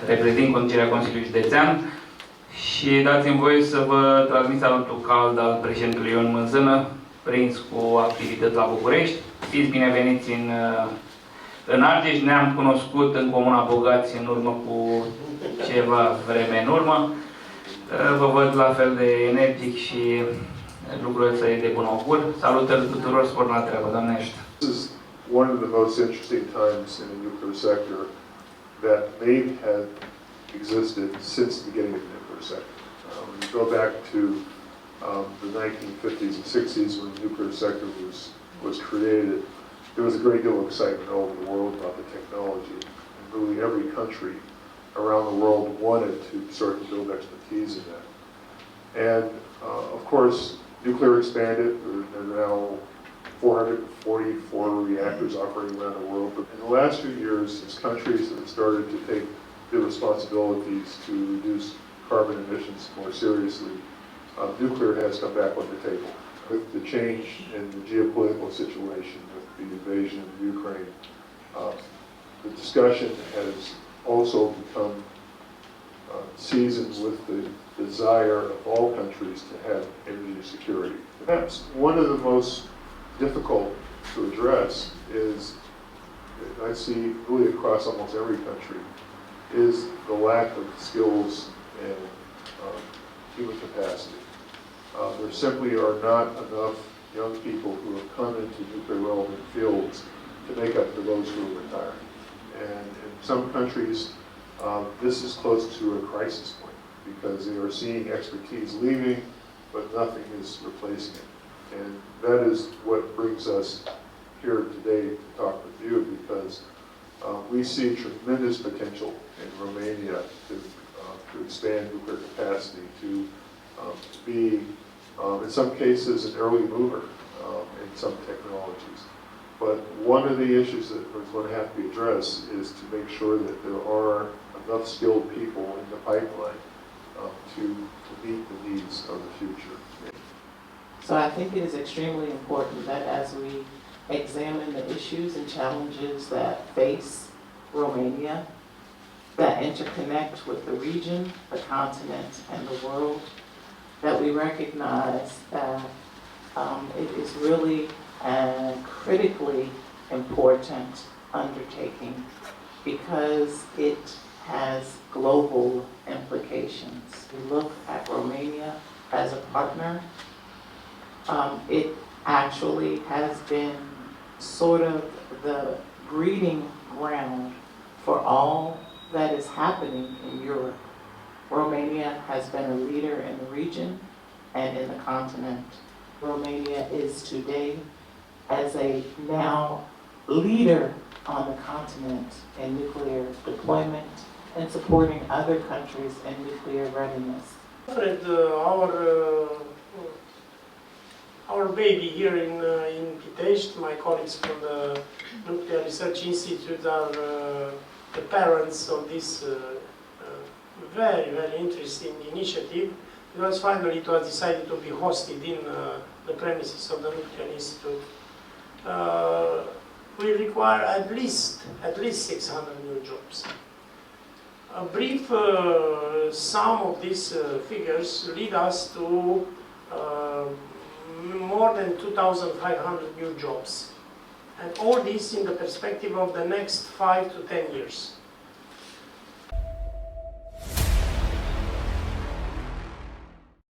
reprezint conducerea Consiliului Județean și dați-mi voie să vă transmit salutul cald al președintelui Ion Mânzână, prins cu activități la București. Fiți bineveniți în Argeș. Ne-am cunoscut în Comuna Bogați în urmă cu ceva vreme în urmă. Vă văd la fel de energic și lucrurile să de bun augur. Salutări tuturor, spor la treabă, Doamne ajută! This is one of the most interesting times in the nuclear sector that may have existed since the beginning of the nuclear sector. When you go back to the 1950s and 60s when the nuclear sector was created, there was a great deal of excitement all over the world about the technology. And really every country around the world wanted to start to build expertise in that. And of course, nuclear expanded. There are now 444 reactors operating around the world. But in the last few years, as countries have started to take their responsibilities to reduce carbon emissions more seriously, nuclear has come back on the table. With the change in the geopolitical situation, with the invasion of Ukraine, the discussion has also become seasoned with the desire of all countries to have energy security. Perhaps one of the most difficult to address is, I see really across almost every country, is the lack of skills and human capacity. There simply are not enough young people who have come into nuclear relevant fields to make up for those who are retiring. And in some countries, this is close to a crisis point because they are seeing expertise leaving, but nothing is replacing it. And that is what brings us here today to talk with you, because we see tremendous potential in Romania to expand nuclear capacity, to be, in some cases, an early mover in some technologies. But one of the issues that is going to have to be addressed is to make sure that there are enough skilled people in the pipeline to meet the needs of the future. So I think it is extremely important that as we examine the issues and challenges that face Romania, that interconnect with the region, the continent, and the world, that we recognize that it is really a critically important undertaking because it has global implications. We look at Romania as a partner. It actually has been sort of the breeding ground for all that is happening in Europe. Romania has been a leader in the region and in the continent. Romania is today as a now leader on the continent in nuclear deployment and supporting other countries in nuclear readiness. Our baby here in Pitești, my colleagues from the Nuclear Research Institute are the parents of this very, very interesting initiative, because finally it was decided to be hosted in the premises of the Nuclear Institute. We require at least 600 new jobs. A brief sum of these figures lead us to more than 2,500 new jobs. And all this in the perspective of the next 5 to 10 years.